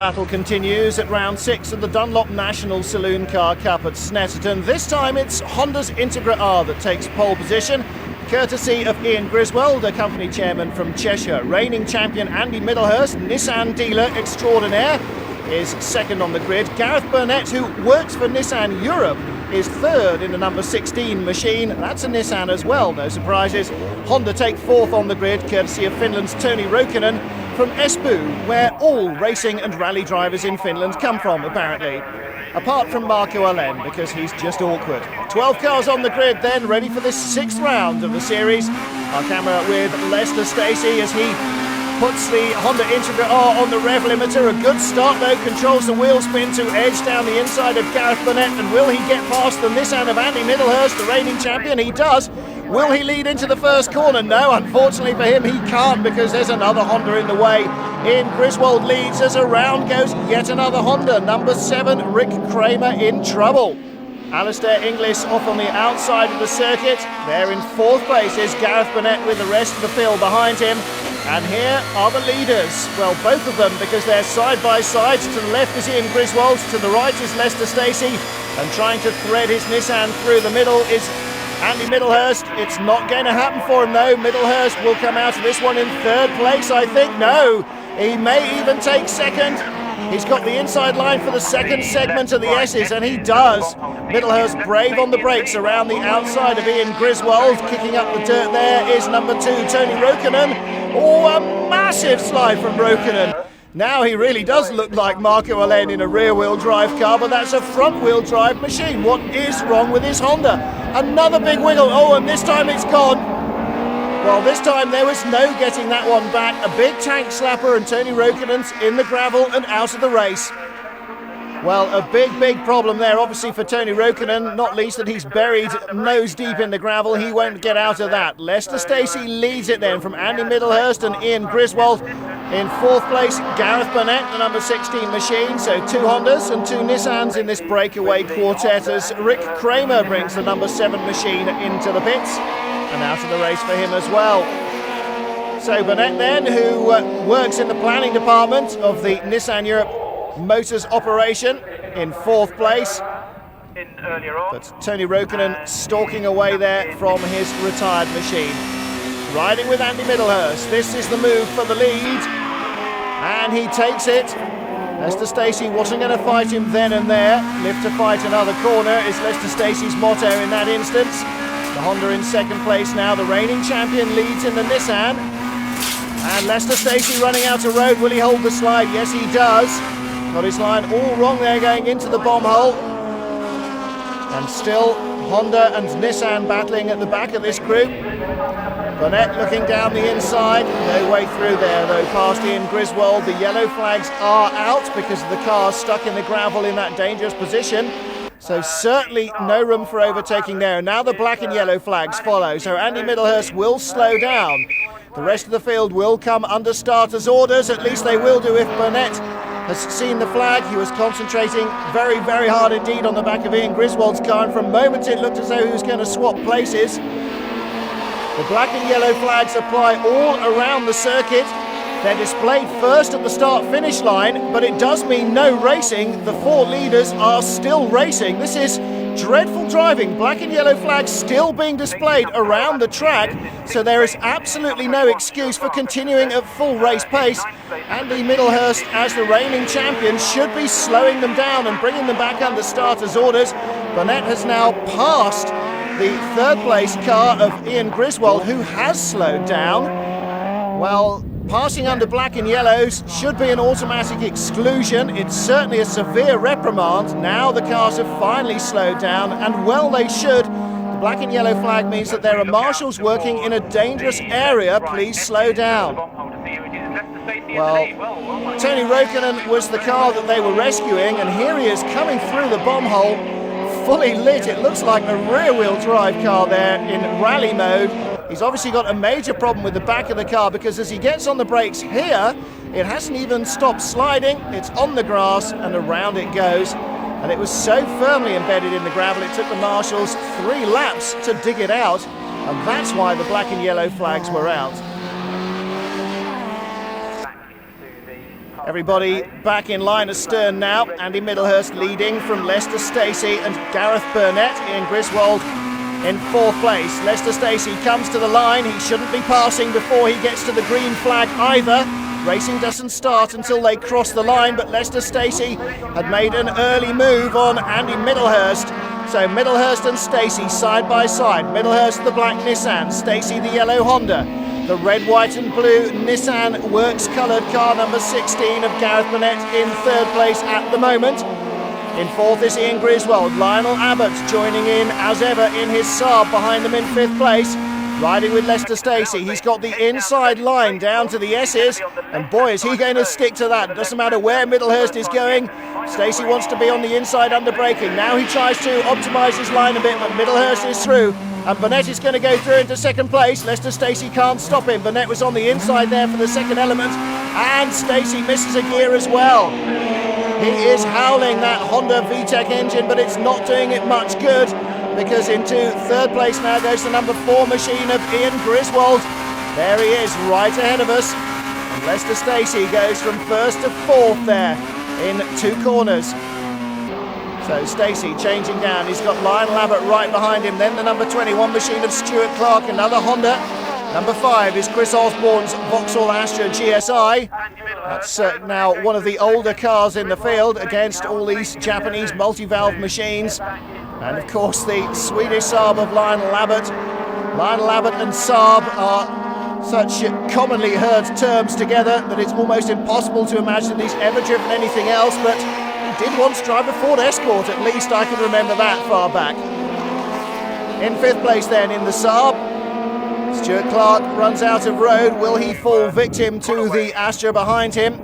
Battle continues at round 6 of the Dunlop National Saloon Car Cup at Snetterton. This time it's Honda's Integra R that takes pole position, courtesy of Ian Griswold, a company chairman from Cheshire. Reigning champion Andy Middlehurst, Nissan dealer extraordinaire, is second on the grid. Gareth Burnett, who works for Nissan Europe, is third in the number 16 machine. That's a Nissan as well, no surprises. Honda take fourth on the grid, courtesy of Finland's Toni Roukonen from Espoo, where all racing and rally drivers in Finland come from, apparently. Apart from Marco Alén, because he's just awkward. 12 cars on the grid then, ready for this sixth round of the series. Our camera with Lester Stacey as he puts the Honda Integra R on the rev limiter. A good start though, controls the wheel spin to edge down the inside of Gareth Burnett. And will he get past the Nissan of Andy Middlehurst, the reigning champion? He does. Will he lead into the first corner? No, unfortunately for him, he can't, because there's another Honda in the way. Ian Griswold leads as around goes yet another Honda. Number 7, Rick Kramer in trouble. Alistair Inglis off on the outside of the circuit. There in fourth place is Gareth Burnett with the rest of the field behind him. And here are the leaders. Well, both of them, because they're side by side. To the left is Ian Griswold, to the right is Lester Stacey. And trying to thread his Nissan through the middle is Andy Middlehurst. It's not going to happen for him though. Middlehurst will come out of this one in third place, I think. No, he may even take second. He's got the inside line for the second segment of the S's, and he does. Middlehurst brave on the brakes around the outside of Ian Griswold. Kicking up the dirt there is number 2, Toni Roukonen. Oh, a massive slide from Roukonen. Now he really does look like Marco Alén in a rear-wheel drive car, but that's a front-wheel drive machine. What is wrong with his Honda? Another big wiggle. Oh, and this time it's gone. Well, this time there was no getting that one back. A big tank slapper, and Toni Roukonen's in the gravel and out of the race. Well, a big problem there, obviously, for Toni Roukonen, not least that he's buried nose deep in the gravel. He won't get out of that. Lester Stacey leads it then from Andy Middlehurst and Ian Griswold. In fourth place, Gareth Burnett, the number 16 machine. So 2 Hondas and 2 Nissans in this breakaway quartet as Rick Kramer brings the number 7 machine into the pits and out of the race for him as well. So Burnett then, who works in the planning department of the Nissan Europe Motors operation, in fourth place. But Toni Roukonen stalking away there from his retired machine. Riding with Andy Middlehurst. This is the move for the lead. And he takes it. Lester Stacey wasn't going to fight him then and there. Live to fight another corner is Lester Stacey's motto in that instance. The Honda in second place now. The reigning champion leads in the Nissan. And Lester Stacey running out of road. Will he hold the slide? Yes, he does. Got his line all wrong there going into the bomb hole. And still Honda and Nissan battling at the back of this group. Burnett looking down the inside. No way through there though, past Ian Griswold. The yellow flags are out because of the car stuck in the gravel in that dangerous position. So certainly no room for overtaking there. Now the black and yellow flags follow. So Andy Middlehurst will slow down. The rest of the field will come under starters' orders. At least they will do if Burnett has seen the flag. He was concentrating very hard indeed on the back of Ian Griswold's car, and for a moment it looked as though he was going to swap places. The black and yellow flags apply all around the circuit. They're displayed first at the start-finish line, but it does mean no racing. The 4 leaders are still racing. This is dreadful driving. Black and yellow flags still being displayed around the track, so there is absolutely no excuse for continuing at full race pace. Andy Middlehurst, as the reigning champion, should be slowing them down and bringing them back under starters' orders. Burnett has now passed the third place car of Ian Griswold, who has slowed down. Well, passing under black and yellows should be an automatic exclusion. It's certainly a severe reprimand. Now the cars have finally slowed down, and well they should. The black and yellow flag means that there are marshals working in a dangerous area. Please slow down. Well, Toni Roukonen was the car that they were rescuing, and here he is coming through the bomb hole, fully lit. It looks like a rear-wheel drive car there in rally mode. He's obviously got a major problem with the back of the car, because as he gets on the brakes here, it hasn't even stopped sliding. It's on the grass and around it goes. And it was so firmly embedded in the gravel, it took the marshals 3 laps to dig it out. And that's why the black and yellow flags were out. Everybody back in line astern now. Andy Middlehurst leading from Lester Stacey and Gareth Burnett. Ian Griswold in 4th place. Lester Stacey comes to the line. He shouldn't be passing before he gets to the green flag either. Racing doesn't start until they cross the line, but Lester Stacey had made an early move on Andy Middlehurst. So Middlehurst and Stacey side by side. Middlehurst the black Nissan, Stacey the yellow Honda. The red, white and blue Nissan Works coloured car number 16 of Gareth Burnett in 3rd place at the moment. In 4th is Ian Griswold. Lionel Abbott joining in as ever in his Saab behind them in 5th place. Riding with Lester Stacey. He's got the inside line down to the S's, and boy is he going to stick to that. It doesn't matter where Middlehurst is going. Stacey wants to be on the inside under braking. Now he tries to optimise his line a bit, but Middlehurst is through. And Burnett is going to go through into 2nd place. Lester Stacey can't stop him. Burnett was on the inside there for the 2nd element, and Stacey misses a gear as well. He is howling that Honda VTEC engine, but it's not doing it much good, because into 3rd place now goes the number 4 machine of Ian Griswold. There he is, right ahead of us. And Lester Stacey goes from 1st to 4th there in 2 corners. So Stacey changing down. He's got Lionel Abbott right behind him. Then the number 21 machine of Stuart Clark, another Honda. Number 5 is Chris Osborne's Vauxhall Astra GSI. That's now one of the older cars in the field against all these Japanese multi-valve machines. And of course the Swedish Saab of Lionel Abbott. Lionel Abbott and Saab are such commonly heard terms together that it's almost impossible to imagine he's ever driven anything else, but he did once drive a Ford Escort, at least I can remember that far back. In 5th place then in the Saab, Stuart Clark runs out of road. Will he fall victim to the Astra behind him?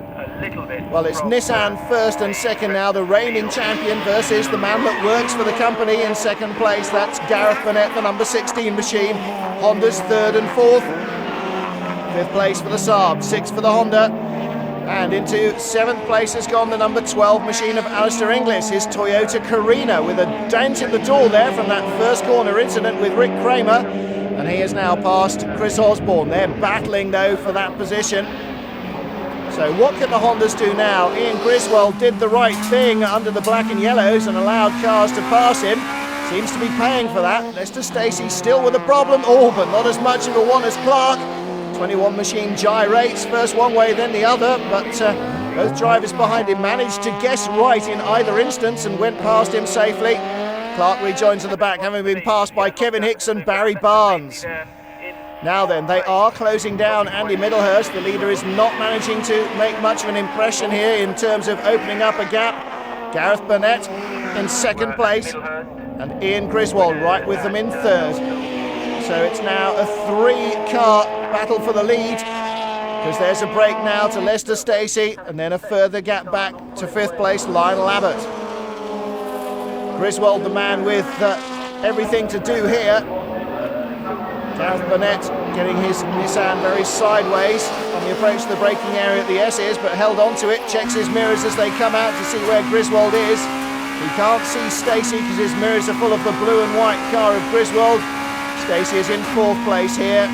Well, it's Nissan 1st and 2nd now, the reigning champion versus the man that works for the company in 2nd place. That's Gareth Burnett, the number 16 machine. Honda's 3rd and 4th. 5th place for the Saab, 6th for the Honda. And into 7th place has gone the number 12 machine of Alistair Inglis, his Toyota Carina, with a dent in the door there from that first corner incident with Rick Kramer. And he has now passed Chris Osborne. They're battling though for that position. So what can the Hondas do now? Ian Griswold did the right thing under the black and yellows and allowed cars to pass him. Seems to be paying for that. Lester Stacey still with a problem. Oh, but not as much of a one as Clark. 21 machine gyrates, first one way then the other, but both drivers behind him managed to guess right in either instance and went past him safely. Clark rejoins at the back, having been passed by Kevin Hicks and Barry Barnes. Now then, they are closing down Andy Middlehurst. The leader is not managing to make much of an impression here in terms of opening up a gap. Gareth Burnett in 2nd place and Ian Griswold right with them in 3rd. So it's now a 3-car battle for the lead, because there's a break now to Lester Stacey and then a further gap back to 5th place Lionel Abbott. Griswold, the man with everything to do here. Gareth Burnett getting his Nissan very sideways on the approach to the braking area at the S's, but held on to it, checks his mirrors as they come out to see where Griswold is. He can't see Stacey because his mirrors are full of the blue and white car of Griswold. Stacey is in 4th place here.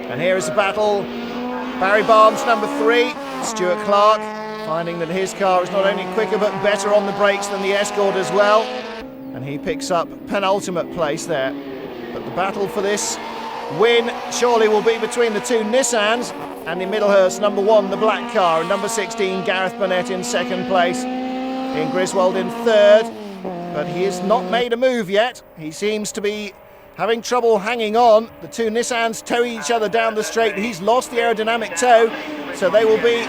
And here is the battle. Barry Barnes, number 3. Stuart Clark, finding that his car is not only quicker but better on the brakes than the Escort as well. And he picks up penultimate place there. But the battle for this win surely will be between the 2 Nissans. Andy Middlehurst, number 1, the black car, and number 16, Gareth Burnett in 2nd place. Ian Griswold in 3rd, but he has not made a move yet. He seems to be having trouble hanging on. The 2 Nissans tow each other down the straight. He's lost the aerodynamic tow, so they will be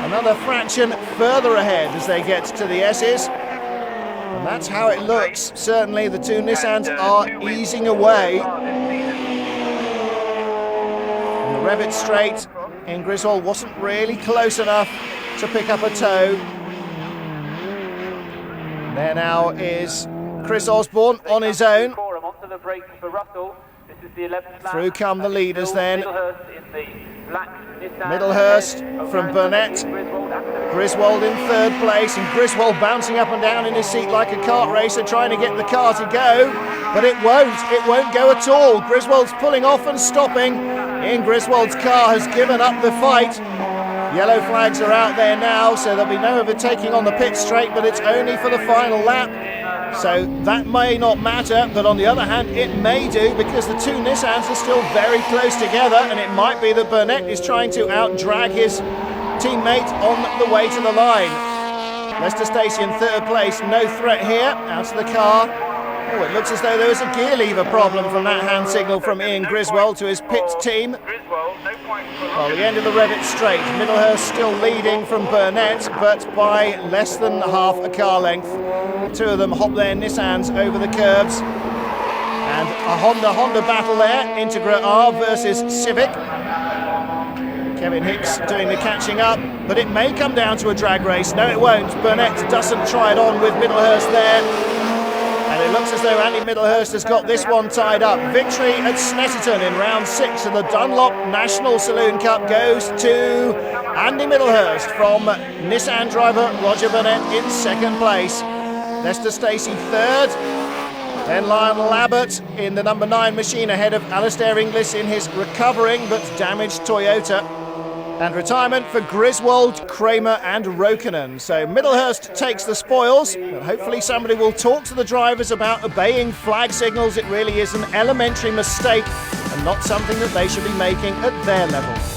another fraction further ahead as they get to the S's. And that's how it looks. Certainly the 2 Nissans are easing away. On the Revit straight, Ian Griswold wasn't really close enough to pick up a tow. There now is Chris Osborne on his own. Through come the leaders then. Middlehurst from Burnett. Griswold in 3rd place, and Griswold bouncing up and down in his seat like a kart racer, trying to get the car to go, but it won't go at all. Griswold's pulling off and stopping. Ian Griswold's car has given up the fight. Yellow flags are out there now, so there'll be no overtaking on the pit straight, but it's only for the final lap. So that may not matter, but on the other hand, it may do, because the two Nissans are still very close together, and it might be that Burnett is trying to out-drag his teammate on the way to the line. Lester Stacey in third place, no threat here, out of the car. Oh, it looks as though there was a gear lever problem from that hand signal from Ian Griswold to his pit team. Well, the end of the Revit straight, Middlehurst still leading from Burnett, but by less than half a car length. Two of them hop their Nissans over the curbs. And a Honda battle there, Integra R versus Civic. Kevin Hicks doing the catching up, but it may come down to a drag race. No, it won't. Burnett doesn't try it on with Middlehurst there. And it looks as though Andy Middlehurst has got this one tied up. Victory at Snetterton in round 6 of the Dunlop National Saloon Cup goes to Andy Middlehurst from Nissan driver Roger Burnett in second place. Lester Stacey third. Then Lionel Abbott in the number 9 machine ahead of Alistair Inglis in his recovering but damaged Toyota. And retirement for Griswold, Kramer and Roukonen. So Middlehurst takes the spoils, but hopefully somebody will talk to the drivers about obeying flag signals. It really is an elementary mistake and not something that they should be making at their level.